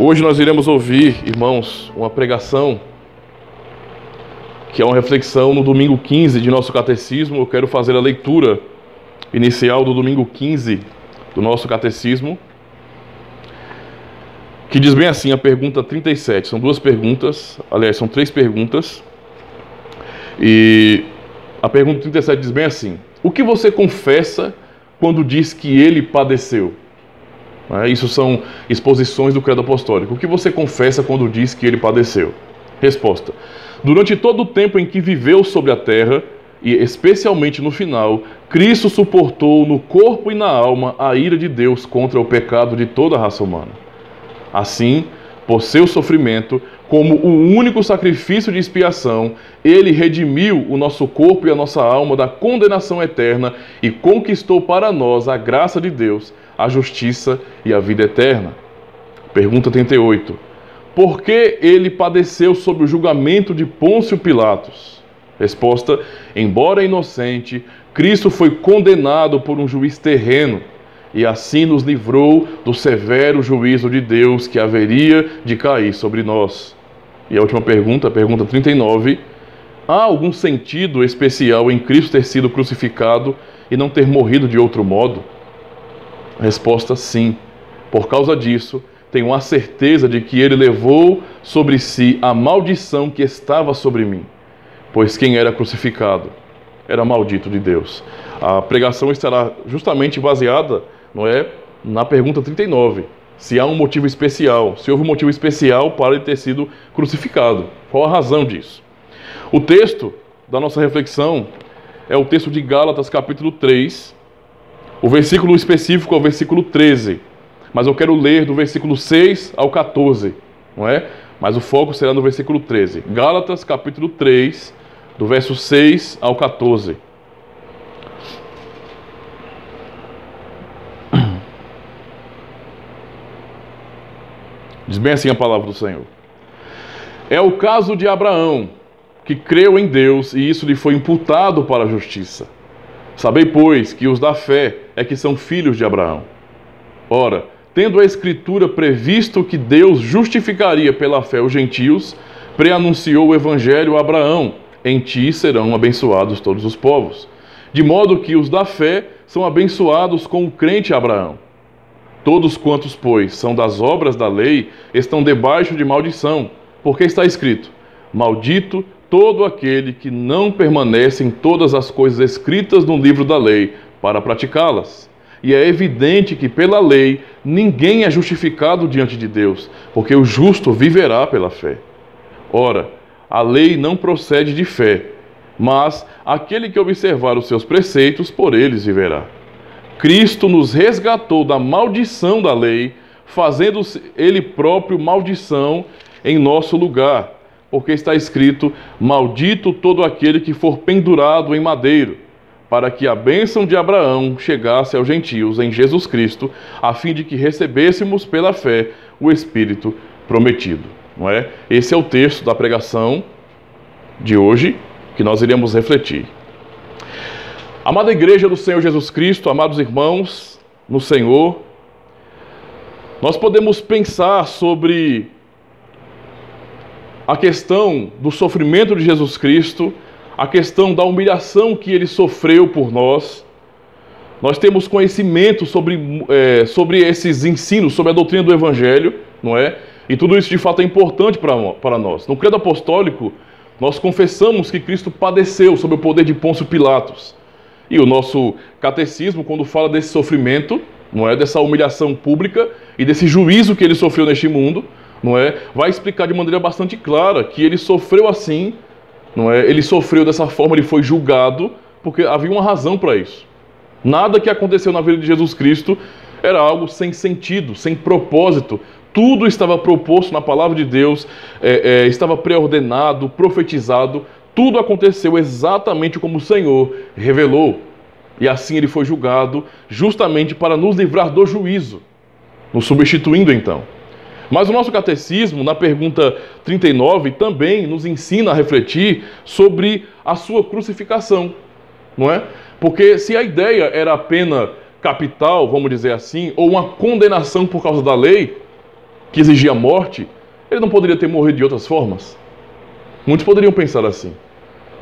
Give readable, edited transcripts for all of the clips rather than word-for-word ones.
Hoje nós iremos ouvir, irmãos, uma pregação que é uma reflexão no domingo 15 de nosso catecismo. Eu quero fazer a leitura inicial do domingo 15 do nosso catecismo, que diz bem assim, a pergunta 37. São duas perguntas, aliás, são três perguntas. E a pergunta 37 diz bem assim: o que você confessa quando diz que ele padeceu? Isso são exposições do credo apostólico. O que você confessa quando diz que ele padeceu? Resposta: durante todo o tempo em que viveu sobre a terra, e especialmente no final, Cristo suportou no corpo e na alma a ira de Deus contra o pecado de toda a raça humana. Assim, por seu sofrimento, como o único sacrifício de expiação, ele redimiu o nosso corpo e a nossa alma da condenação eterna e conquistou para nós a graça de Deus, a justiça e a vida eterna. Pergunta 38. Por que ele padeceu sob o julgamento de Pôncio Pilatos? Resposta: embora inocente, Cristo foi condenado por um juiz terreno e assim nos livrou do severo juízo de Deus que haveria de cair sobre nós. E a última pergunta, a pergunta 39. Há algum sentido especial em Cristo ter sido crucificado e não ter morrido de outro modo? Resposta: sim. Por causa disso, tenho a certeza de que ele levou sobre si a maldição que estava sobre mim, pois quem era crucificado era maldito de Deus. A pregação estará justamente baseada, na pergunta 39. Se há um motivo especial, se houve um motivo especial para ele ter sido crucificado. Qual a razão disso? O texto da nossa reflexão é o texto de Gálatas, capítulo 3. O versículo específico é o versículo 13. Mas eu quero ler do versículo 6 ao 14, Mas o foco será no versículo 13. Gálatas, capítulo 3, do verso 6 ao 14. Diz bem assim a palavra do Senhor. É o caso de Abraão, que creu em Deus e isso lhe foi imputado para a justiça. Sabei, pois, que os da fé é que são filhos de Abraão. Ora, tendo a Escritura previsto que Deus justificaria pela fé os gentios, preanunciou o Evangelho a Abraão: em ti serão abençoados todos os povos. De modo que os da fé são abençoados com o crente Abraão. Todos quantos, pois, são das obras da lei, estão debaixo de maldição, porque está escrito: maldito todo aquele que não permanece em todas as coisas escritas no livro da lei, para praticá-las. E é evidente que pela lei ninguém é justificado diante de Deus, porque o justo viverá pela fé. Ora, a lei não procede de fé, mas aquele que observar os seus preceitos, por eles viverá. Cristo nos resgatou da maldição da lei, fazendo ele próprio maldição em nosso lugar, porque está escrito: maldito todo aquele que for pendurado em madeiro, para que a bênção de Abraão chegasse aos gentios em Jesus Cristo, a fim de que recebêssemos pela fé o Espírito prometido. Esse é o texto da pregação de hoje, que nós iremos refletir. Amada Igreja do Senhor Jesus Cristo, amados irmãos no Senhor, nós podemos pensar sobre a questão do sofrimento de Jesus Cristo, a questão da humilhação que ele sofreu por nós. Nós temos conhecimento sobre esses ensinos, sobre a doutrina do Evangelho, E tudo isso de fato é importante para nós. No credo apostólico, nós confessamos que Cristo padeceu sob o poder de Pôncio Pilatos. E o nosso catecismo, quando fala desse sofrimento, dessa humilhação pública e desse juízo que ele sofreu neste mundo, vai explicar de maneira bastante clara que ele sofreu assim, Ele sofreu dessa forma, ele foi julgado, porque havia uma razão para isso. Nada que aconteceu na vida de Jesus Cristo era algo sem sentido, sem propósito. Tudo estava proposto na palavra de Deus, estava pré-ordenado, profetizado. Tudo aconteceu exatamente como o Senhor revelou. E assim ele foi julgado, justamente para nos livrar do juízo, nos substituindo então. Mas o nosso catecismo, na pergunta 39, também nos ensina a refletir sobre a sua crucificação, Porque se a ideia era a pena capital, vamos dizer assim, ou uma condenação por causa da lei, que exigia a morte, ele não poderia ter morrido de outras formas? Muitos poderiam pensar assim.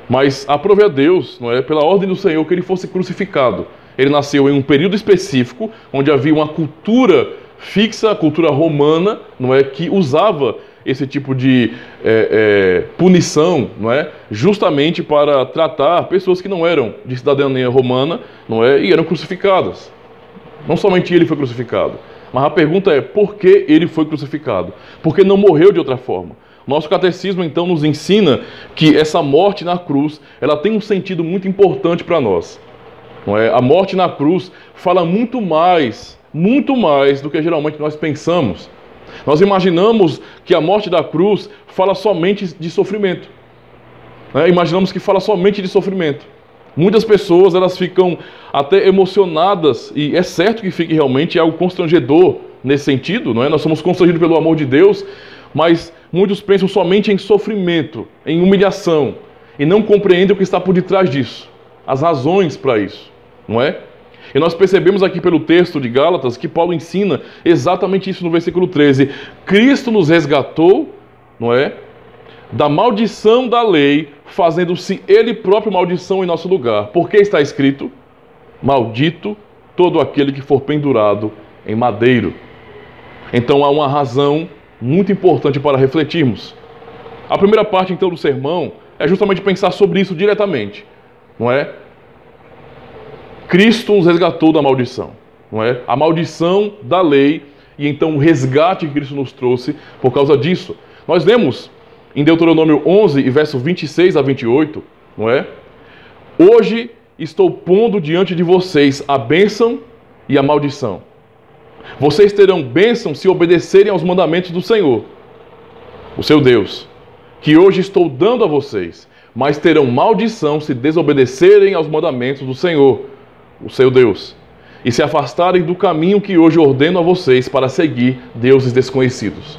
Mas aprove a Deus, não é, pela ordem do Senhor, que ele fosse crucificado. Ele nasceu em um período específico, onde havia uma cultura fixa, a cultura romana, não é, que usava esse tipo de punição, não é, justamente para tratar pessoas que não eram de cidadania romana, não é, e eram crucificadas. Não somente ele foi crucificado, mas a pergunta é, por que ele foi crucificado? Porque não morreu de outra forma. Nosso catecismo, então, nos ensina que essa morte na cruz, ela tem um sentido muito importante para nós. Não é? A morte na cruz fala muito mais do que geralmente nós pensamos. Nós imaginamos que a morte da cruz fala somente de sofrimento. Imaginamos que fala somente de sofrimento. Muitas pessoas, elas ficam até emocionadas, e é certo que fique realmente algo constrangedor nesse sentido, não é? Nós somos constrangidos pelo amor de Deus, mas muitos pensam somente em sofrimento, em humilhação, e não compreendem o que está por detrás disso, as razões para isso, não é? E nós percebemos aqui pelo texto de Gálatas que Paulo ensina exatamente isso no versículo 13. Cristo nos resgatou, não é? Da maldição da lei, fazendo-se ele próprio maldição em nosso lugar. Porque está escrito: maldito todo aquele que for pendurado em madeiro. Então há uma razão muito importante para refletirmos. A primeira parte, então, do sermão é justamente pensar sobre isso diretamente, não é? Cristo nos resgatou da maldição, não é? A maldição da lei, e então o resgate que Cristo nos trouxe por causa disso. Nós lemos em Deuteronômio 11, e verso 26 a 28, não é? Hoje estou pondo diante de vocês a bênção e a maldição. Vocês terão bênção se obedecerem aos mandamentos do Senhor, o seu Deus, que hoje estou dando a vocês, mas terão maldição se desobedecerem aos mandamentos do Senhor, o seu Deus, e se afastarem do caminho que hoje ordeno a vocês para seguir deuses desconhecidos.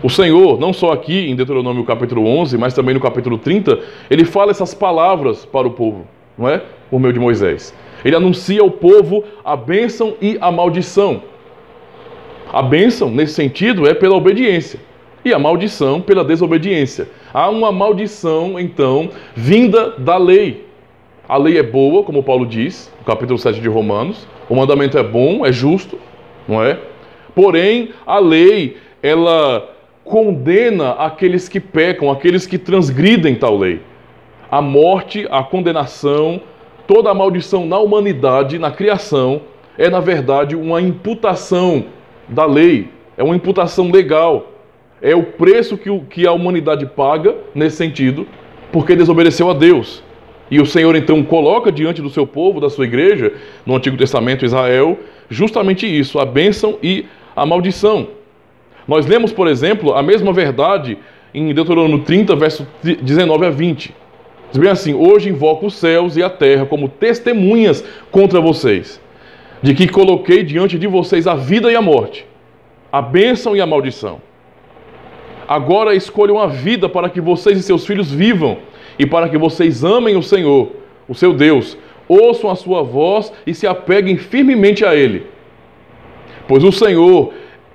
O Senhor, não só aqui em Deuteronômio capítulo 11, mas também no capítulo 30, ele fala essas palavras para o povo, não é? Por meio de Moisés. Ele anuncia ao povo a bênção e a maldição. A bênção, nesse sentido, é pela obediência, e a maldição pela desobediência. Há uma maldição, então, vinda da lei. A lei é boa, como Paulo diz, no capítulo 7 de Romanos. O mandamento é bom, é justo, não é? Porém, a lei, ela condena aqueles que pecam, aqueles que transgridem tal lei. A morte, a condenação, toda a maldição na humanidade, na criação, é, na verdade, uma imputação da lei, é uma imputação legal, é o preço que a humanidade paga, nesse sentido, porque desobedeceu a Deus. E o Senhor então coloca diante do seu povo, da sua igreja, no Antigo Testamento, Israel, justamente isso, a bênção e a maldição. Nós lemos, por exemplo, a mesma verdade em Deuteronômio 30, verso 19 a 20. Diz bem assim: hoje invoco os céus e a terra como testemunhas contra vocês, de que coloquei diante de vocês a vida e a morte, a bênção e a maldição. Agora escolham a vida para que vocês e seus filhos vivam, e para que vocês amem o Senhor, o seu Deus, ouçam a sua voz e se apeguem firmemente a Ele. Pois o Senhor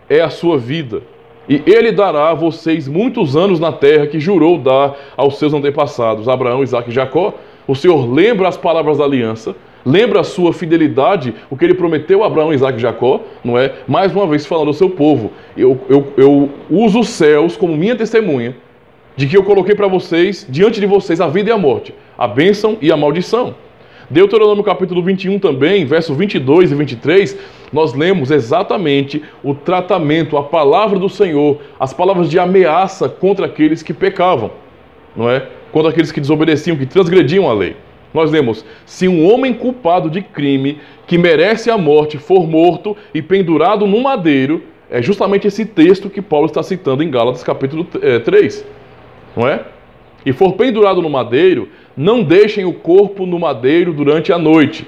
é a sua vida, e Ele dará a vocês muitos anos na terra que jurou dar aos seus antepassados, Abraão, Isaque e Jacó. O Senhor lembra as palavras da aliança, lembra a sua fidelidade, o que Ele prometeu a Abraão, Isaque e Jacó, não é? Mais uma vez falando ao seu povo: eu uso os céus como minha testemunha, de que eu coloquei para vocês, diante de vocês, a vida e a morte, a bênção e a maldição. Deuteronômio capítulo 21 também, verso 22 e 23, nós lemos exatamente o tratamento, a palavra do Senhor, as palavras de ameaça contra aqueles que pecavam, não é? Contra aqueles que desobedeciam, que transgrediam a lei. Nós lemos: se um homem culpado de crime, que merece a morte, for morto e pendurado no madeiro, é justamente esse texto que Paulo está citando em Gálatas capítulo 3. Não é? E for pendurado no madeiro, não deixem o corpo no madeiro durante a noite.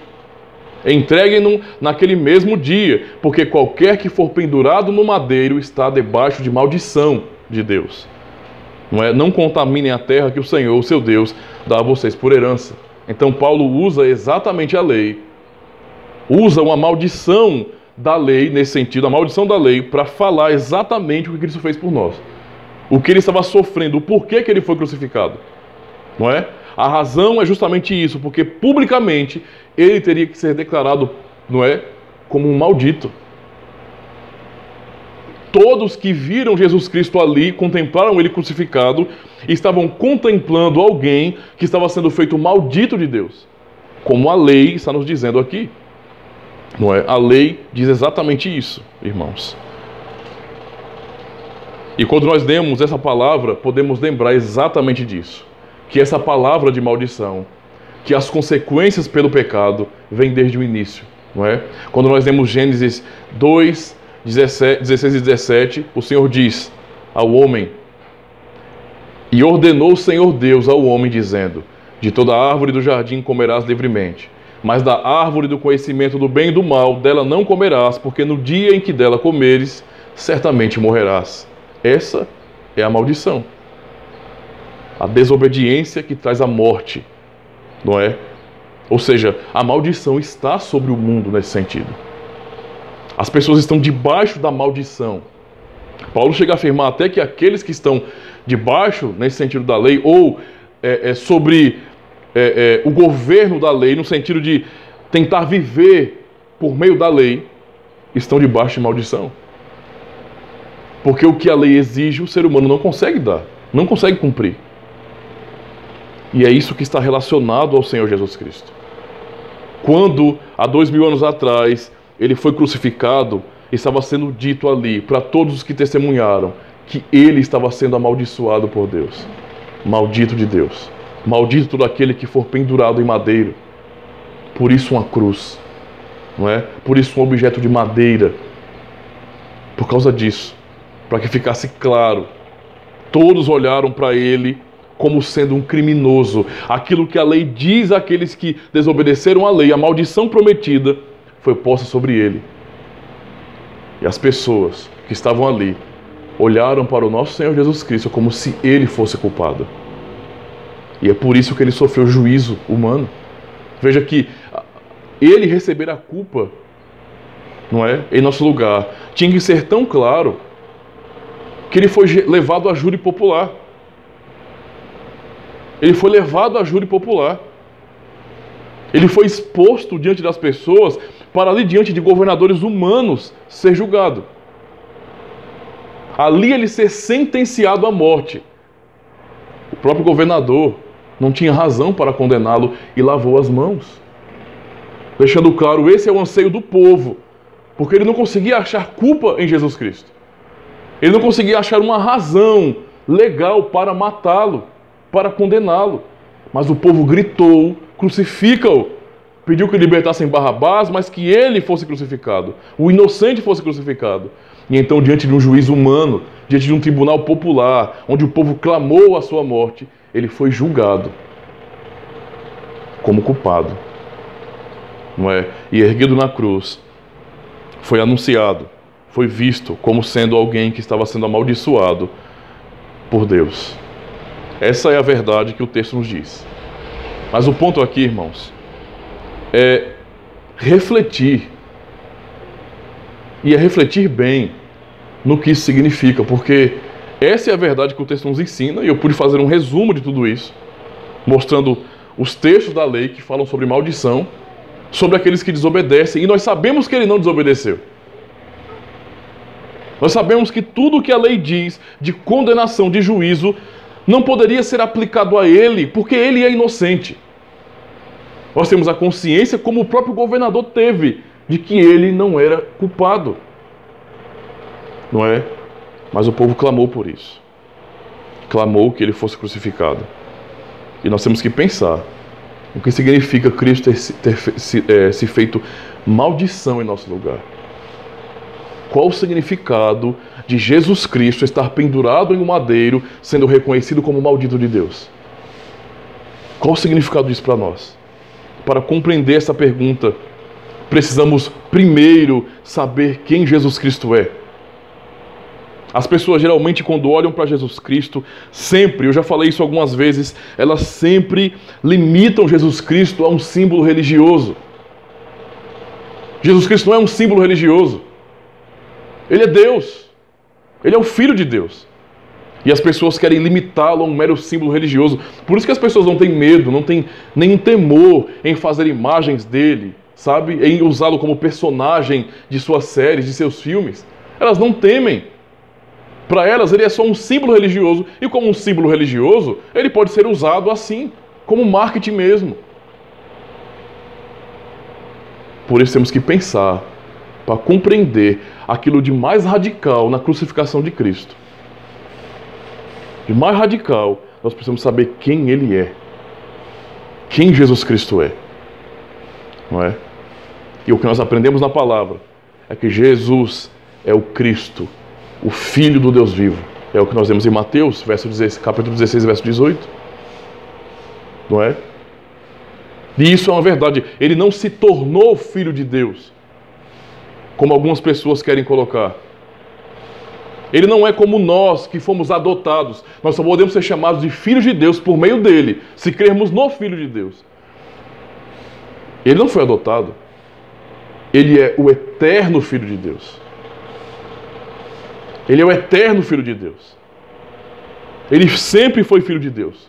Entreguem-no naquele mesmo dia, porque qualquer que for pendurado no madeiro está debaixo de maldição de Deus. Não é? Não contaminem a terra que o Senhor, o seu Deus, dá a vocês por herança. Então Paulo usa exatamente a lei, usa uma maldição da lei, nesse sentido, a maldição da lei, para falar exatamente o que Cristo fez por nós. O que ele estava sofrendo, o porquê que ele foi crucificado. Não é? A razão é justamente isso, porque publicamente ele teria que ser declarado, não é, como um maldito. Todos que viram Jesus Cristo ali, contemplaram ele crucificado, estavam contemplando alguém que estava sendo feito maldito de Deus. Como a lei está nos dizendo aqui. Não é? A lei diz exatamente isso, irmãos. E quando nós lemos essa palavra, podemos lembrar exatamente disso. Que essa palavra de maldição, que as consequências pelo pecado, vêm desde o início. Não é? Quando nós lemos Gênesis 2, 16 e 17, o Senhor diz ao homem: e ordenou o Senhor Deus ao homem, dizendo: de toda árvore do jardim comerás livremente, mas da árvore do conhecimento do bem e do mal, dela não comerás, porque no dia em que dela comeres, certamente morrerás. Essa é a maldição. A desobediência que traz a morte, não é? Ou seja, a maldição está sobre o mundo nesse sentido. As pessoas estão debaixo da maldição. Paulo chega a afirmar até que aqueles que estão debaixo, nesse sentido da lei, ou sobre o governo da lei, no sentido de tentar viver por meio da lei, estão debaixo de maldição. Porque o que a lei exige, o ser humano não consegue dar, não consegue cumprir. E é isso que está relacionado ao Senhor Jesus Cristo. Quando, há 2000 anos atrás, ele foi crucificado, estava sendo dito ali, para todos os que testemunharam, que ele estava sendo amaldiçoado por Deus. Maldito de Deus. Maldito todo aquele que for pendurado em madeiro. Por isso uma cruz. Não é? Por isso um objeto de madeira. Por causa disso. Para que ficasse claro. Todos olharam para ele como sendo um criminoso. Aquilo que a lei diz àqueles que desobedeceram a lei, a maldição prometida, foi posta sobre ele. E as pessoas que estavam ali olharam para o nosso Senhor Jesus Cristo como se ele fosse culpado. E é por isso que ele sofreu juízo humano. Veja que ele receber a culpa, não é, em nosso lugar, tinha que ser tão claro que ele foi levado a júri popular. Ele foi levado a júri popular. Ele foi exposto diante das pessoas para ali diante de governadores humanos ser julgado. Ali ele ser sentenciado à morte. O próprio governador não tinha razão para condená-lo e lavou as mãos. Deixando claro, esse é o anseio do povo. Porque ele não conseguia achar culpa em Jesus Cristo. Ele não conseguia achar uma razão legal para matá-lo, para condená-lo. Mas o povo gritou: crucifica-o. Pediu que libertassem Barrabás, mas que ele fosse crucificado. O inocente fosse crucificado. E então, diante de um juízo humano, diante de um tribunal popular, onde o povo clamou a sua morte, ele foi julgado como culpado. Não é? E erguido na cruz, foi anunciado, foi visto como sendo alguém que estava sendo amaldiçoado por Deus. Essa é a verdade que o texto nos diz. Mas o ponto aqui, irmãos, é refletir. E é refletir bem no que isso significa, porque essa é a verdade que o texto nos ensina, e eu pude fazer um resumo de tudo isso, mostrando os textos da lei que falam sobre maldição, sobre aqueles que desobedecem, e nós sabemos que ele não desobedeceu. Nós sabemos que tudo o que a lei diz de condenação, de juízo, não poderia ser aplicado a ele, porque ele é inocente. Nós temos a consciência, como o próprio governador teve, de que ele não era culpado. Não é? Mas o povo clamou por isso. Clamou que ele fosse crucificado. E nós temos que pensar o que significa Cristo ter se feito maldição em nosso lugar. Qual o significado de Jesus Cristo estar pendurado em um madeiro, sendo reconhecido como maldito de Deus? Qual o significado disso para nós? Para compreender essa pergunta, precisamos primeiro saber quem Jesus Cristo é. As pessoas geralmente, quando olham para Jesus Cristo, sempre, eu já falei isso algumas vezes, elas sempre limitam Jesus Cristo a um símbolo religioso. Jesus Cristo não é um símbolo religioso. Ele é Deus. Ele é o Filho de Deus. E as pessoas querem limitá-lo a um mero símbolo religioso. Por isso que as pessoas não têm medo, não têm nenhum temor em fazer imagens dele, sabe? Em usá-lo como personagem de suas séries, de seus filmes. Elas não temem. Para elas, ele é só um símbolo religioso. E como um símbolo religioso, ele pode ser usado assim, como marketing mesmo. Por isso temos que pensar para compreender aquilo de mais radical na crucificação de Cristo. De mais radical, nós precisamos saber quem Ele é. Quem Jesus Cristo é. Não é? E o que nós aprendemos na palavra é que Jesus é o Cristo, o Filho do Deus vivo. É o que nós vemos em Mateus, capítulo 16, verso 18. Não é? E isso é uma verdade. Ele não se tornou Filho de Deus, como algumas pessoas querem colocar. Ele não é como nós, que fomos adotados. Nós só podemos ser chamados de filhos de Deus por meio dele, se crermos no Filho de Deus. Ele não foi adotado. Ele é o eterno Filho de Deus. Ele é o eterno Filho de Deus. Ele sempre foi Filho de Deus.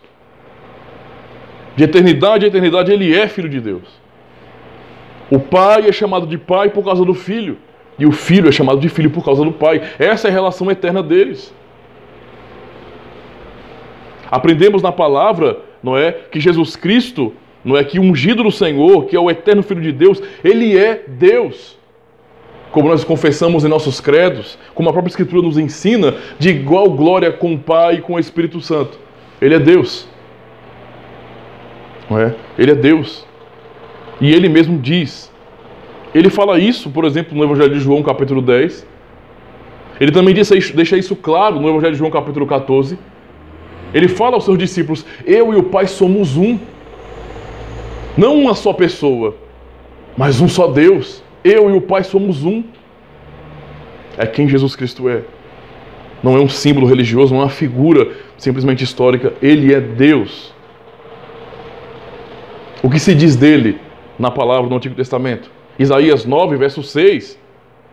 De eternidade a eternidade, ele é Filho de Deus. O Pai é chamado de Pai por causa do Filho. E o Filho é chamado de Filho por causa do Pai. Essa é a relação eterna deles. Aprendemos na palavra, não é, que Jesus Cristo, não é, que o ungido do Senhor, que é o eterno Filho de Deus, ele é Deus. Como nós confessamos em nossos credos, como a própria Escritura nos ensina, de igual glória com o Pai e com o Espírito Santo. Ele é Deus. Não é? Ele é Deus. E ele mesmo diz. Ele fala isso, por exemplo, no Evangelho de João, capítulo 10. Ele também deixa isso claro no Evangelho de João, capítulo 14. Ele fala aos seus discípulos: eu e o Pai somos um. Não uma só pessoa, mas um só Deus. Eu e o Pai somos um. É quem Jesus Cristo é. Não é um símbolo religioso, não é uma figura simplesmente histórica. Ele é Deus. O que se diz dele na palavra do Antigo Testamento? Isaías 9, verso 6,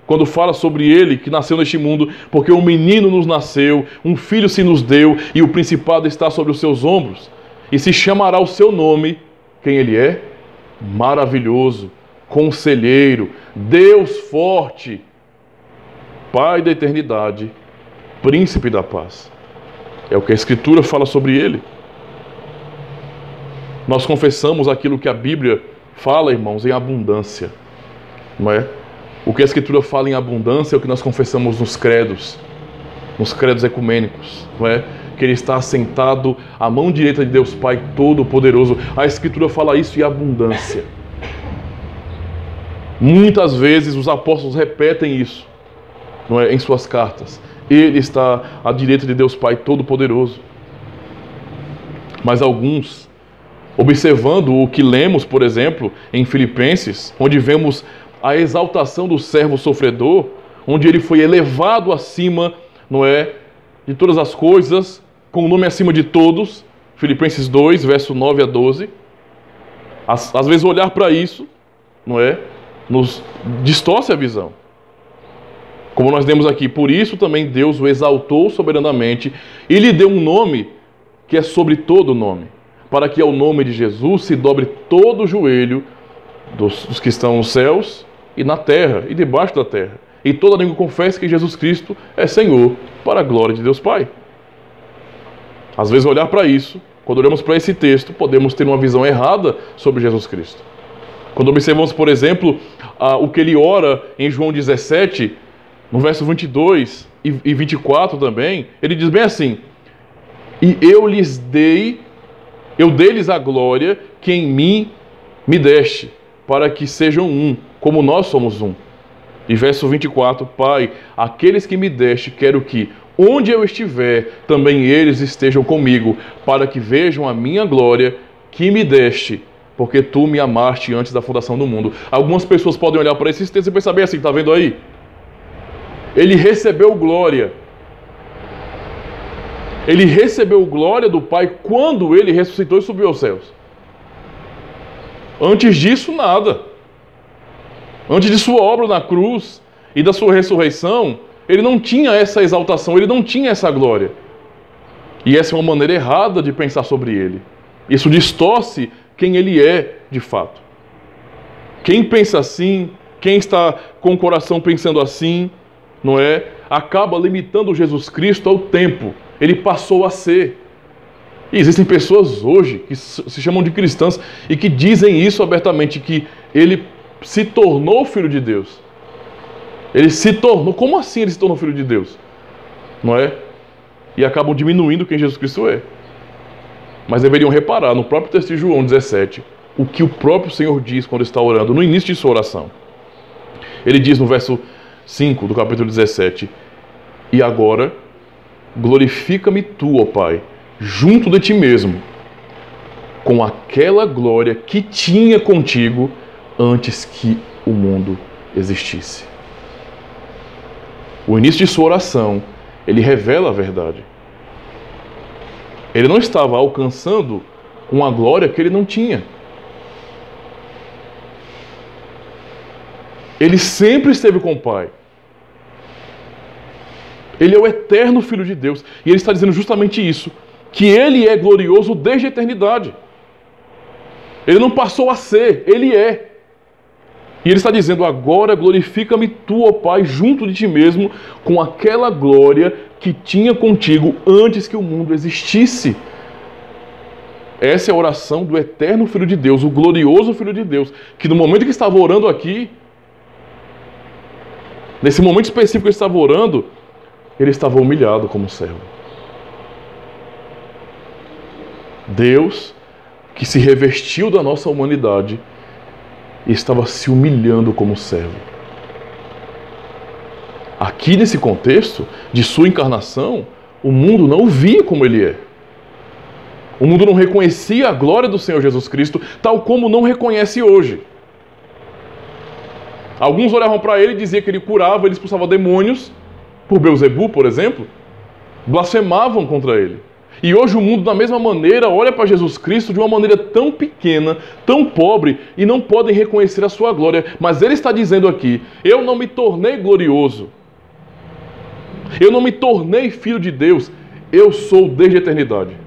quando fala sobre ele que nasceu neste mundo, porque um menino nos nasceu, um filho se nos deu, e o principado está sobre os seus ombros, e se chamará o seu nome. Quem ele é? Maravilhoso, Conselheiro, Deus forte, Pai da eternidade, Príncipe da paz. É o que a Escritura fala sobre ele. Nós confessamos aquilo que a Bíblia fala, irmãos, em abundância. Não é? O que a Escritura fala em abundância é o que nós confessamos nos credos ecumênicos, não é? Que ele está assentado à mão direita de Deus Pai Todo-Poderoso. A Escritura fala isso em abundância. Muitas vezes os apóstolos repetem isso, não é? Em suas cartas. Ele está à direita de Deus Pai Todo-Poderoso. Mas alguns, observando o que lemos, por exemplo, em Filipenses, onde vemos a exaltação do servo sofredor, onde ele foi elevado acima, não é, de todas as coisas, com o nome acima de todos, Filipenses 2, verso 9 a 12. Às vezes olhar para isso, não é, nos distorce a visão. Como nós lemos aqui, por isso também Deus o exaltou soberanamente e lhe deu um nome que é sobre todo nome, para que ao nome de Jesus se dobre todo o joelho dos que estão nos céus e na terra e debaixo da terra, e toda língua confesse que Jesus Cristo é Senhor, para a glória de Deus Pai. Às vezes olhar para isso, quando olhamos para esse texto, podemos ter uma visão errada sobre Jesus Cristo. Quando observamos, por exemplo, o que ele ora em João 17, no verso 22 e 24 também, ele diz bem assim: e eu dei-lhes a glória que em mim me deste, para que sejam um, como nós somos um. E verso 24, Pai, aqueles que me deste, quero que, onde eu estiver, também eles estejam comigo, para que vejam a minha glória que me deste, porque tu me amaste antes da fundação do mundo. Algumas pessoas podem olhar para esses textos e pensar bem assim, está vendo aí? Ele recebeu glória. Ele recebeu glória do Pai quando ele ressuscitou e subiu aos céus. Antes disso, nada. Antes de sua obra na cruz e da sua ressurreição, ele não tinha essa exaltação, ele não tinha essa glória. E essa é uma maneira errada de pensar sobre ele. Isso distorce quem ele é de fato. Quem pensa assim, quem está com o coração pensando assim, não é? Acaba limitando Jesus Cristo ao tempo. Ele passou a ser. E existem pessoas hoje que se chamam de cristãs e que dizem isso abertamente, que ele se tornou filho de Deus. Ele se tornou... Como assim ele se tornou filho de Deus? Não é? E acabam diminuindo quem Jesus Cristo é. Mas deveriam reparar no próprio texto de João 17, o que o próprio Senhor diz quando está orando, no início de sua oração. Ele diz no verso 5 do capítulo 17: E agora, glorifica-me tu, ó Pai, junto de ti mesmo, com aquela glória que tinha contigo antes que o mundo existisse. O início de sua oração, ele revela a verdade. Ele não estava alcançando uma glória que ele não tinha. Ele sempre esteve com o Pai. Ele é o eterno Filho de Deus. E ele está dizendo justamente isso, que ele é glorioso desde a eternidade. Ele não passou a ser, ele é. E ele está dizendo: agora glorifica-me tu, ó Pai, junto de ti mesmo, com aquela glória que tinha contigo antes que o mundo existisse. Essa é a oração do eterno Filho de Deus, o glorioso Filho de Deus, que no momento que estava orando aqui, nesse momento específico que ele estava orando, ele estava humilhado como servo. Deus, que se revestiu da nossa humanidade, e estava se humilhando como servo. Aqui nesse contexto de sua encarnação, o mundo não o via como ele é. O mundo não reconhecia a glória do Senhor Jesus Cristo, tal como não reconhece hoje. Alguns olhavam para ele e diziam que ele curava, ele expulsava demônios, por Belzebu, por exemplo, blasfemavam contra ele. E hoje o mundo, da mesma maneira, olha para Jesus Cristo de uma maneira tão pequena, tão pobre, e não podem reconhecer a sua glória. Mas ele está dizendo aqui: eu não me tornei glorioso, eu não me tornei filho de Deus, eu sou desde a eternidade.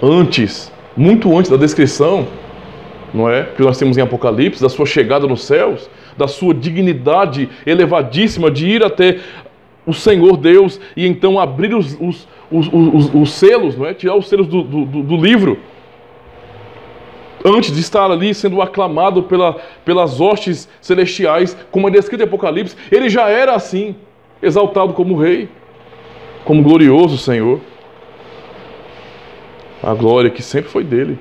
Antes, muito antes da descrição, não é, que nós temos em Apocalipse, da sua chegada nos céus, da sua dignidade elevadíssima de ir até o Senhor Deus e então abrir os selos, não é? Tirar os selos do livro, antes de estar ali sendo aclamado pelas hostes celestiais, como é descrito em Apocalipse, ele já era assim, exaltado como rei, como glorioso Senhor. A glória que sempre foi dele.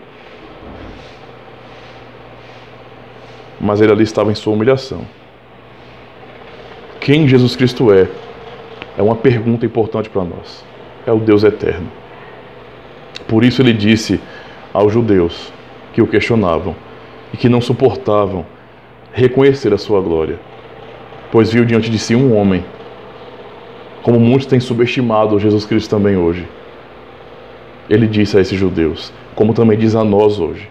Mas ele ali estava em sua humilhação. Quem Jesus Cristo é uma pergunta importante para nós. É o Deus eterno. Por isso ele disse aos judeus que o questionavam e que não suportavam reconhecer a sua glória, pois viu diante de si um homem, como muitos têm subestimado Jesus Cristo também hoje. Ele disse a esses judeus, como também diz a nós hoje: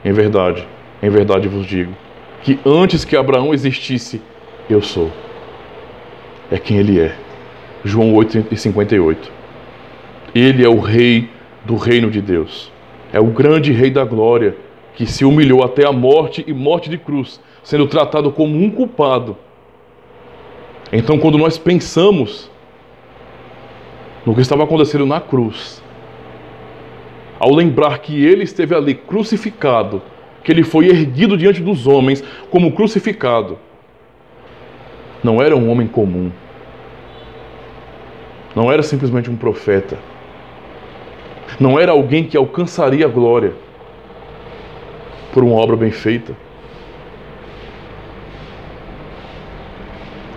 em verdade vos digo, que antes que Abraão existisse, eu sou. É quem ele é. João 8,58. Ele é o rei do reino de Deus. É o grande rei da glória, que se humilhou até a morte e morte de cruz, sendo tratado como um culpado. Então, quando nós pensamos no que estava acontecendo na cruz, ao lembrar que ele esteve ali crucificado, que ele foi erguido diante dos homens como crucificado, não era um homem comum, não era simplesmente um profeta, não era alguém que alcançaria a glória por uma obra bem feita,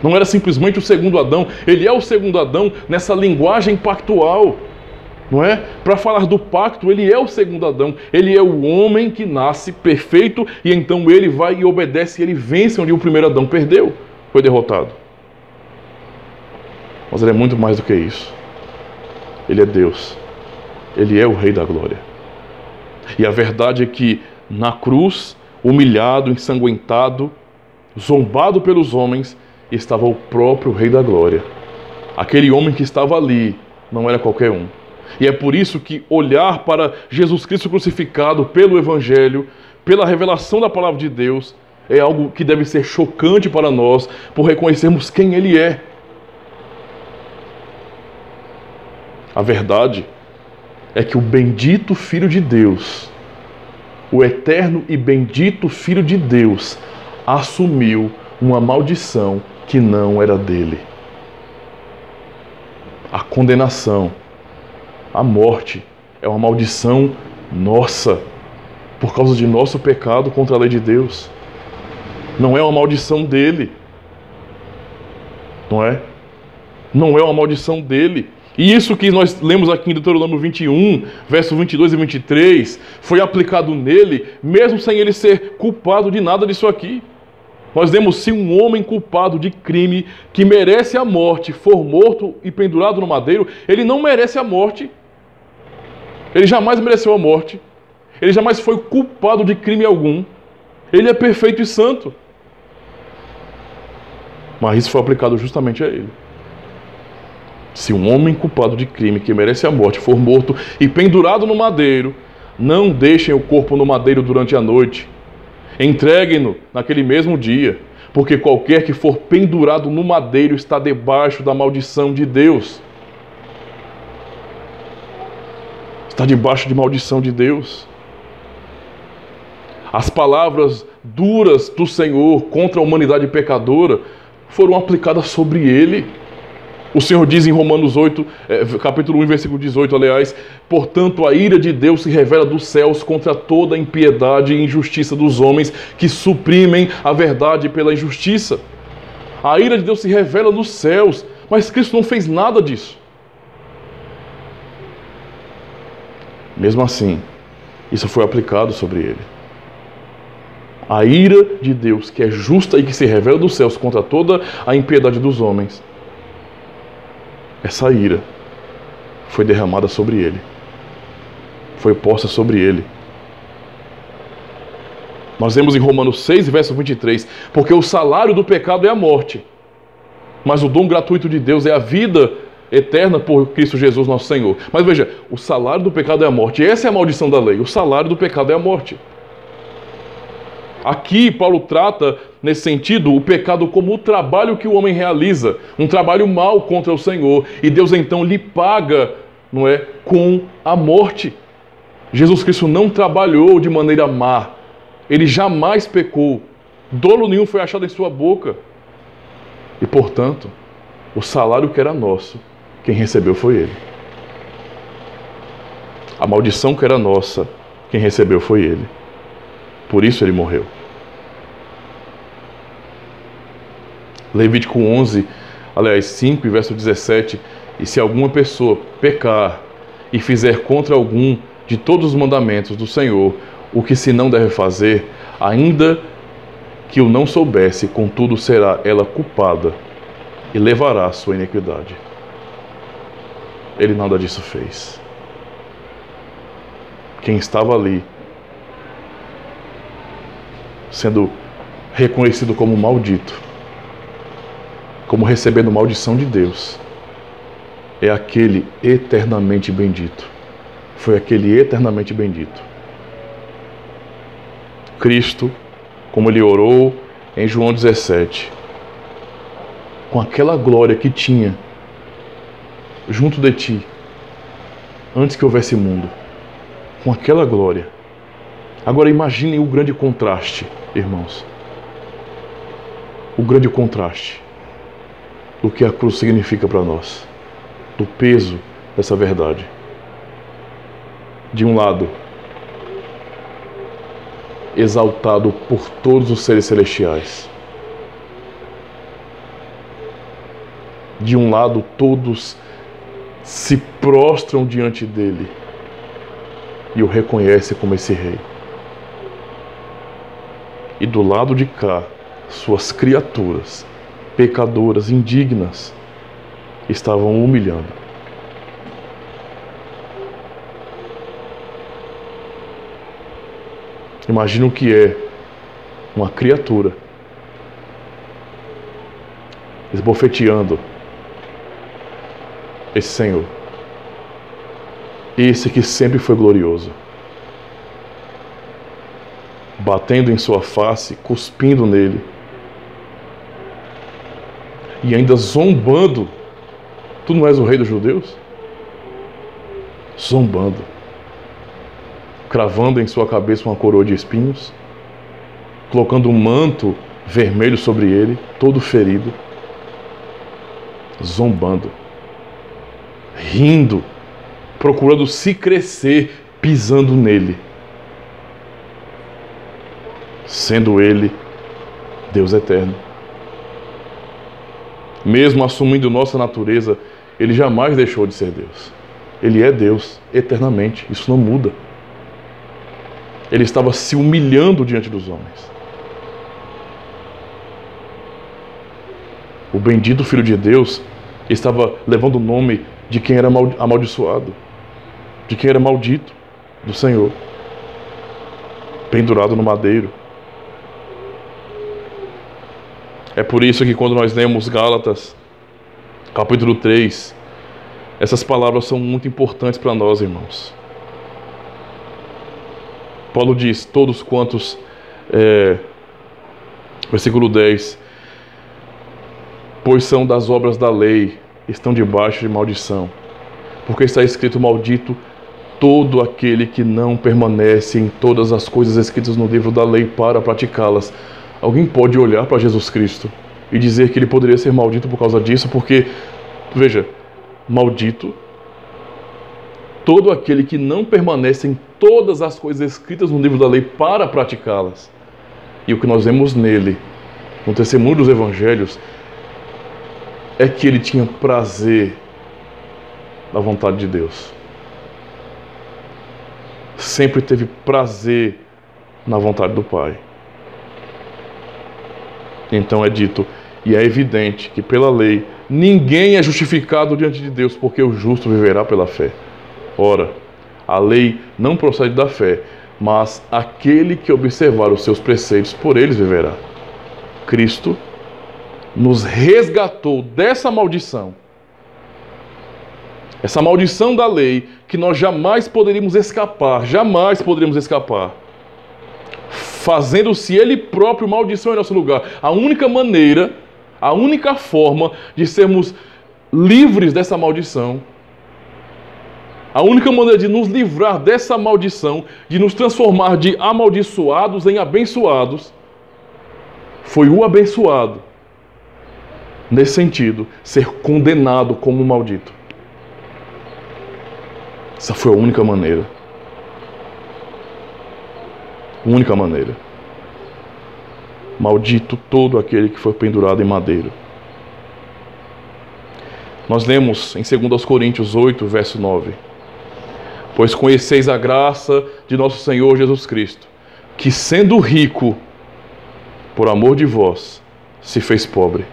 não era simplesmente o segundo Adão. Ele é o segundo Adão nessa linguagem pactual, não é? Para falar do pacto, ele é o segundo Adão. Ele é o homem que nasce perfeito e então ele vai e obedece e ele vence onde o primeiro Adão perdeu, foi derrotado. Mas ele é muito mais do que isso. Ele é Deus. Ele é o Rei da Glória. E a verdade é que na cruz, humilhado, ensanguentado, zombado pelos homens, estava o próprio Rei da Glória. Aquele homem que estava ali não era qualquer um. E é por isso que olhar para Jesus Cristo crucificado pelo Evangelho, pela revelação da palavra de Deus, é algo que deve ser chocante para nós, por reconhecermos quem Ele é. A verdade é que o bendito Filho de Deus, o eterno e bendito Filho de Deus, assumiu uma maldição que não era dele. A condenação, a morte, é uma maldição nossa, por causa de nosso pecado contra a lei de Deus. Não é uma maldição dele. Não é? Não é uma maldição dele. E isso que nós lemos aqui em Deuteronômio 21, versos 22 e 23, foi aplicado nele, mesmo sem ele ser culpado de nada disso aqui. Nós vemos, se um homem culpado de crime que merece a morte for morto e pendurado no madeiro, ele não merece a morte. Ele jamais mereceu a morte. Ele jamais foi culpado de crime algum. Ele é perfeito e santo. Mas isso foi aplicado justamente a ele. Se um homem culpado de crime que merece a morte for morto e pendurado no madeiro, não deixem o corpo no madeiro durante a noite. Entreguem-no naquele mesmo dia, porque qualquer que for pendurado no madeiro está debaixo da maldição de Deus. Está debaixo de maldição de Deus. As palavras duras do Senhor contra a humanidade pecadora foram aplicadas sobre ele. O Senhor diz em Romanos 8, capítulo 1, versículo 18, aliás, portanto a ira de Deus se revela dos céus contra toda a impiedade e injustiça dos homens que suprimem a verdade pela injustiça. A ira de Deus se revela nos céus, mas Cristo não fez nada disso. Mesmo assim, isso foi aplicado sobre ele. A ira de Deus, que é justa e que se revela dos céus contra toda a impiedade dos homens, essa ira foi derramada sobre ele. Foi posta sobre ele. Nós vemos em Romanos 6, verso 23, porque o salário do pecado é a morte, mas o dom gratuito de Deus é a vida eterna por Cristo Jesus nosso Senhor. Mas veja, o salário do pecado é a morte. Essa é a maldição da lei. O salário do pecado é a morte. Aqui Paulo trata, nesse sentido, o pecado como o trabalho que o homem realiza, um trabalho mau contra o Senhor, e Deus então lhe paga, não é, com a morte. Jesus Cristo não trabalhou de maneira má, ele jamais pecou, dolo nenhum foi achado em sua boca, e portanto, o salário que era nosso, quem recebeu foi ele. A maldição que era nossa, quem recebeu foi ele. Por isso ele morreu. Levítico 11, aliás 5, verso 17. E se alguma pessoa pecar e fizer contra algum de todos os mandamentos do Senhor, o que se não deve fazer, ainda que o não soubesse, contudo será ela culpada e levará a sua iniquidade. Ele nada disso fez. Quem estava ali, sendo reconhecido como maldito, como recebendo maldição de Deus, é aquele eternamente bendito. Foi aquele eternamente bendito. Cristo, como ele orou em João 17, com aquela glória que tinha junto de ti, antes que houvesse mundo, com aquela glória. Agora imaginem o grande contraste, irmãos. O grande contraste do que a cruz significa para nós, do peso dessa verdade. De um lado, exaltado por todos os seres celestiais. De um lado, todos se prostram diante dele e o reconhecem como esse rei. E do lado de cá, suas criaturas, pecadoras, indignas, estavam o humilhando. Imagina o que é uma criatura, esbofeteando esse Senhor, esse que sempre foi glorioso, batendo em sua face, cuspindo nele e ainda zombando. Tu não és o rei dos judeus? Zombando, cravando em sua cabeça uma coroa de espinhos, colocando um manto vermelho sobre ele, todo ferido, zombando, rindo, procurando se crescer, pisando nele, sendo ele Deus eterno. Mesmo assumindo nossa natureza, ele jamais deixou de ser Deus. Ele é Deus eternamente, isso não muda. Ele estava se humilhando diante dos homens. O bendito Filho de Deus estava levando o nome de quem era amaldiçoado, de quem era maldito, do Senhor, pendurado no madeiro. É por isso que quando nós lemos Gálatas, capítulo 3, essas palavras são muito importantes para nós, irmãos. Paulo diz, todos quantos, versículo 10, pois são das obras da lei, estão debaixo de maldição, porque está escrito, maldito todo aquele que não permanece em todas as coisas escritas no livro da lei para praticá-las. Alguém pode olhar para Jesus Cristo e dizer que ele poderia ser maldito por causa disso? Porque, veja, maldito todo aquele que não permanece em todas as coisas escritas no livro da lei para praticá-las. E o que nós vemos nele, no testemunho dos evangelhos, é que ele tinha prazer na vontade de Deus. Sempre teve prazer na vontade do Pai. Então é dito, e é evidente, que pela lei ninguém é justificado diante de Deus, porque o justo viverá pela fé. Ora, a lei não procede da fé, mas aquele que observar os seus preceitos, por eles viverá. Cristo nos resgatou dessa maldição. Essa maldição da lei que nós jamais poderíamos escapar, fazendo-se Ele próprio maldição em nosso lugar. A única maneira, a única forma de sermos livres dessa maldição, a única maneira de nos livrar dessa maldição, de nos transformar de amaldiçoados em abençoados, foi o abençoado, nesse sentido, ser condenado como maldito. Essa foi a única maneira. Única maneira. Maldito todo aquele que foi pendurado em madeiro. Nós lemos em 2 Coríntios 8, verso 9. Pois conheceis a graça de nosso Senhor Jesus Cristo, que sendo rico, por amor de vós, se fez pobre,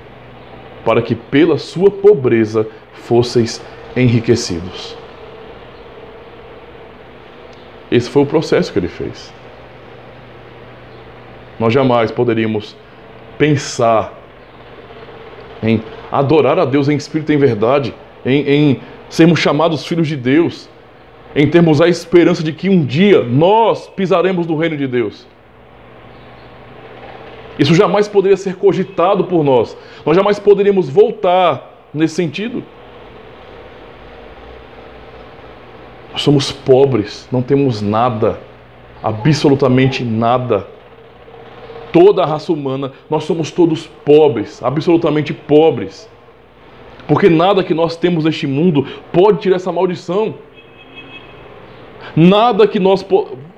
para que pela sua pobreza fosseis enriquecidos. Esse foi o processo que ele fez. Nós jamais poderíamos pensar em adorar a Deus em espírito e em verdade, em sermos chamados filhos de Deus, em termos a esperança de que um dia nós pisaremos no reino de Deus. Isso jamais poderia ser cogitado por nós. Nós jamais poderíamos voltar nesse sentido. Nós somos pobres, não temos nada, absolutamente nada. Toda a raça humana, nós somos todos pobres, absolutamente pobres. Porque nada que nós temos neste mundo pode tirar essa maldição. Nada que nós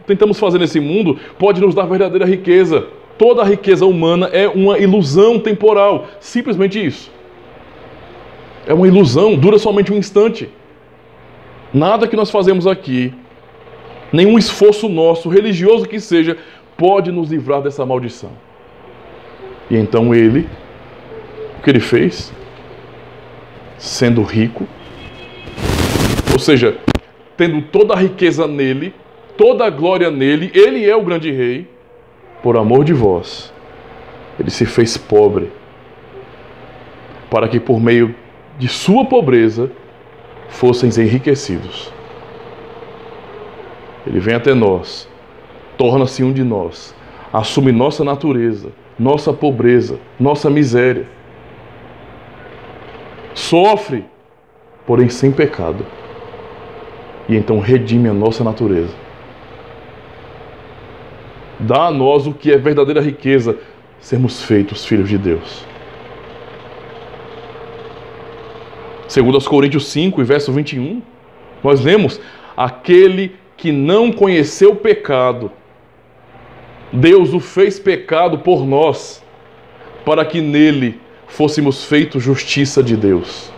tentamos fazer nesse mundo pode nos dar verdadeira riqueza. Toda a riqueza humana é uma ilusão temporal. Simplesmente isso. É uma ilusão, dura somente um instante. Nada que nós fazemos aqui, nenhum esforço nosso, religioso que seja, pode nos livrar dessa maldição. E então ele, o que ele fez? Sendo rico, ou seja, tendo toda a riqueza nele, toda a glória nele, ele é o grande rei, por amor de vós, ele se fez pobre, para que por meio de sua pobreza fosseis enriquecidos. Ele vem até nós, torna-se um de nós, assume nossa natureza, nossa pobreza, nossa miséria. Sofre, porém sem pecado. E então redime a nossa natureza. Dá a nós o que é verdadeira riqueza, sermos feitos filhos de Deus. 2 Coríntios 5, verso 21, nós lemos: aquele que não conheceu o pecado, Deus o fez pecado por nós, para que nele fôssemos feitos justiça de Deus.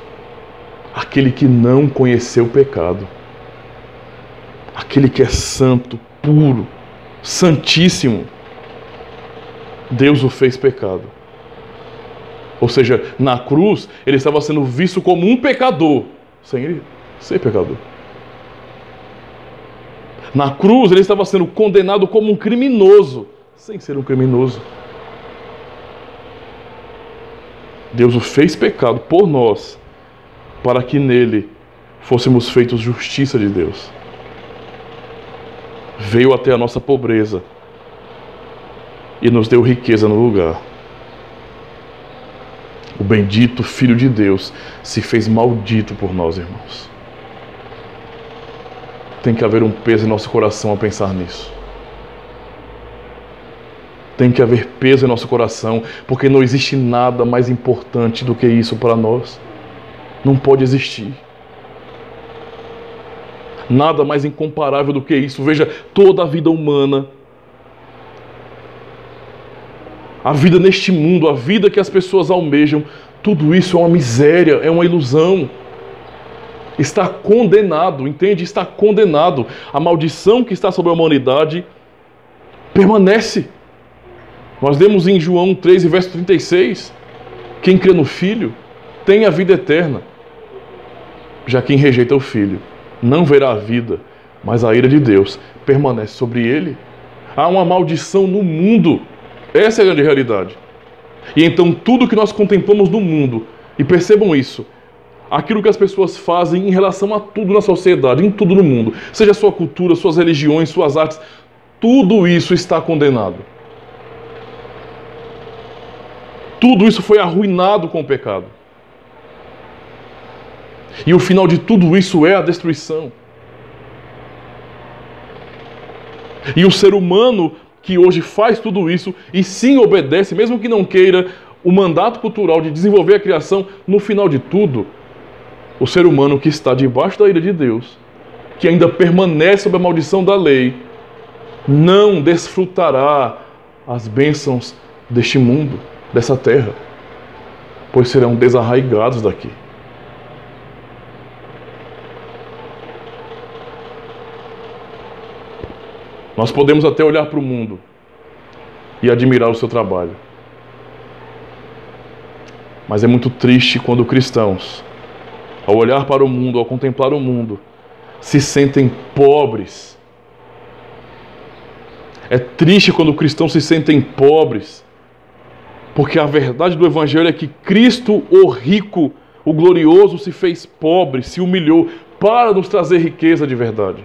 Aquele que não conheceu o pecado, aquele que é santo, puro, santíssimo, Deus o fez pecado. Ou seja, na cruz, ele estava sendo visto como um pecador, sem ele ser pecador. Na cruz, ele estava sendo condenado como um criminoso, sem ser um criminoso. Deus o fez pecado por nós, para que nele fôssemos feitos justiça de Deus. Veio até a nossa pobreza e nos deu riqueza no lugar. O bendito Filho de Deus se fez maldito por nós, irmãos. Tem que haver um peso em nosso coração a pensar nisso. Tem que haver peso em nosso coração, porque não existe nada mais importante do que isso para nós. Não pode existir. Nada mais incomparável do que isso. Veja, toda a vida humana, a vida neste mundo, a vida que as pessoas almejam, tudo isso é uma miséria, é uma ilusão. Está condenado, entende? Está condenado. A maldição que está sobre a humanidade permanece. Nós lemos em João 3, verso 36, quem crê no Filho tem a vida eterna. Já quem rejeita o Filho não verá a vida, mas a ira de Deus permanece sobre ele. Há uma maldição no mundo. Essa é a grande realidade. E então tudo que nós contemplamos no mundo, e percebam isso, aquilo que as pessoas fazem em relação a tudo na sociedade, em tudo no mundo, seja a sua cultura, suas religiões, suas artes, tudo isso está condenado. Tudo isso foi arruinado com o pecado. E o final de tudo isso é a destruição. E o ser humano que hoje faz tudo isso e sim obedece, mesmo que não queira, o mandato cultural de desenvolver a criação, no final de tudo, o ser humano que está debaixo da ira de Deus, que ainda permanece sob a maldição da lei, não desfrutará as bênçãos deste mundo, dessa terra, pois serão desarraigados daqui. Nós podemos até olhar para o mundo e admirar o seu trabalho. Mas é muito triste quando cristãos, ao olhar para o mundo, ao contemplar o mundo, se sentem pobres. É triste quando cristãos se sentem pobres, porque a verdade do Evangelho é que Cristo, o rico, o glorioso, se fez pobre, se humilhou para nos trazer riqueza de verdade.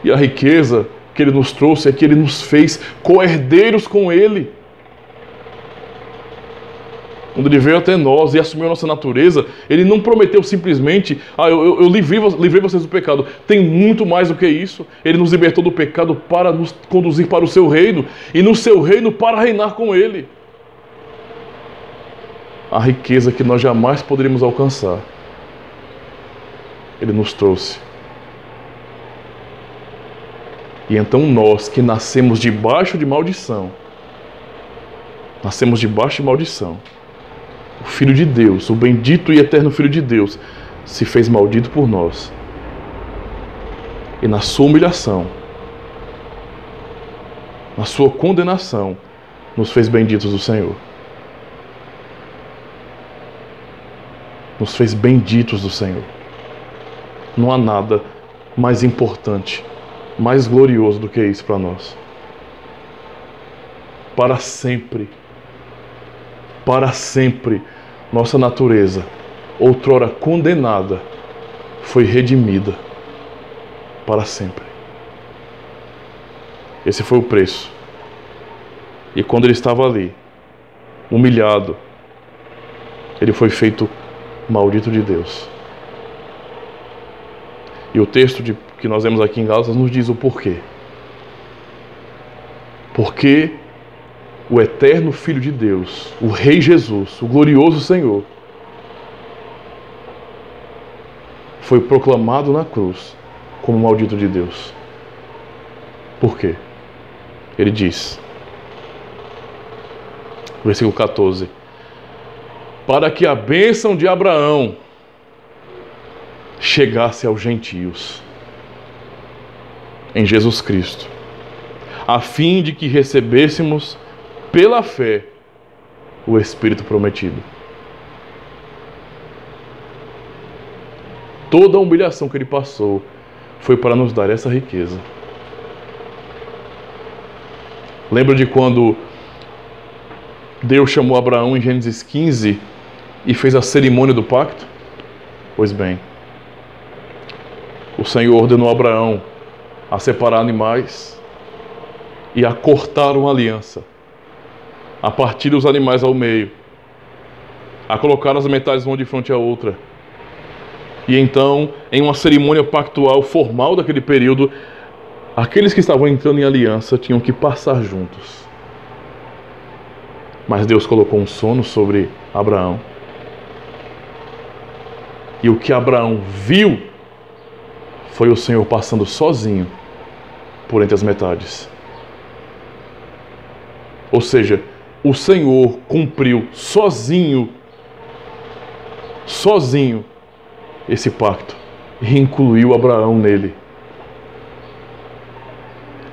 E a riqueza que Ele nos trouxe é que Ele nos fez co-herdeiros com Ele. Quando Ele veio até nós e assumiu a nossa natureza, Ele não prometeu simplesmente, eu livrei vocês do pecado. Tem muito mais do que isso. Ele nos libertou do pecado para nos conduzir para o seu reino, e no seu reino para reinar com Ele. A riqueza que nós jamais poderíamos alcançar, Ele nos trouxe. E então nós que nascemos debaixo de maldição, o Filho de Deus, o bendito e eterno Filho de Deus, se fez maldito por nós. E na sua humilhação, na sua condenação, nos fez benditos do Senhor. Nos fez benditos do Senhor. Não há nada mais importante mais glorioso do que isso para nós. Para sempre, nossa natureza, outrora condenada, foi redimida para sempre. Esse foi o preço. E quando ele estava ali, humilhado, ele foi feito maldito de Deus. E o texto que nós vemos aqui em Gálatas nos diz o porquê. Porque o eterno Filho de Deus, o Rei Jesus, o glorioso Senhor, foi proclamado na cruz como maldito de Deus. Por quê? Ele diz, versículo 14: para que a bênção de Abraão chegasse aos gentios em Jesus Cristo, a fim de que recebêssemos pela fé o Espírito prometido. Toda a humilhação que ele passou foi para nos dar essa riqueza. Lembra de quando Deus chamou Abraão em Gênesis 15 e fez a cerimônia do pacto? Pois bem, o Senhor ordenou a Abraão a separar animais e a cortar uma aliança, a partir os animais ao meio, a colocar as metades uma de frente à outra. E então, em uma cerimônia pactual formal daquele período, aqueles que estavam entrando em aliança tinham que passar juntos. Mas Deus colocou um sono sobre Abraão. E o que Abraão viu foi o Senhor passando sozinho por entre as metades. Ou seja, o Senhor cumpriu sozinho esse pacto e incluiu Abraão nele.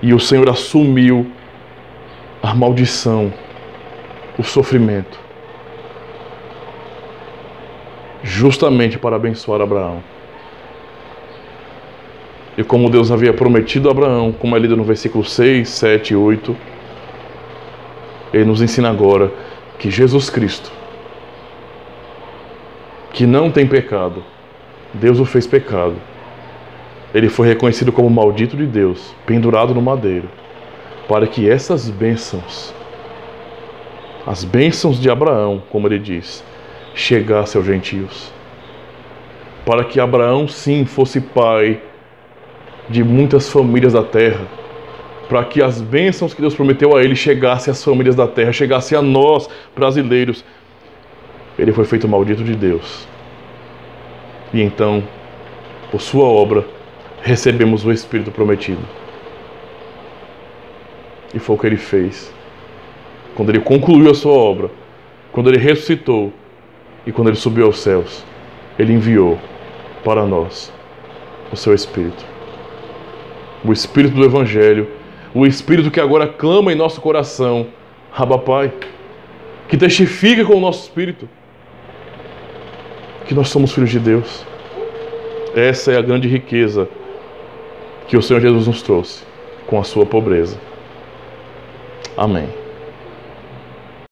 E o Senhor assumiu a maldição, o sofrimento, justamente para abençoar Abraão. E como Deus havia prometido a Abraão, como é lido no versículo 6, 7 e 8, ele nos ensina agora que Jesus Cristo, que não tem pecado, Deus o fez pecado. Ele foi reconhecido como maldito de Deus, pendurado no madeiro, para que essas bênçãos, as bênçãos de Abraão, como ele diz, chegassem aos gentios. Para que Abraão, sim, fosse pai de muitas famílias da terra. Para que as bênçãos que Deus prometeu a ele chegassem às famílias da terra, chegassem a nós, brasileiros. Ele foi feito maldito de Deus. E então, por sua obra, recebemos o Espírito prometido. E foi o que ele fez. Quando ele concluiu a sua obra, quando ele ressuscitou e quando ele subiu aos céus, ele enviou para nós o seu Espírito. O Espírito do Evangelho, o Espírito que agora clama em nosso coração, Abba Pai, que testifica com o nosso Espírito que nós somos filhos de Deus. Essa é a grande riqueza que o Senhor Jesus nos trouxe com a sua pobreza. Amém.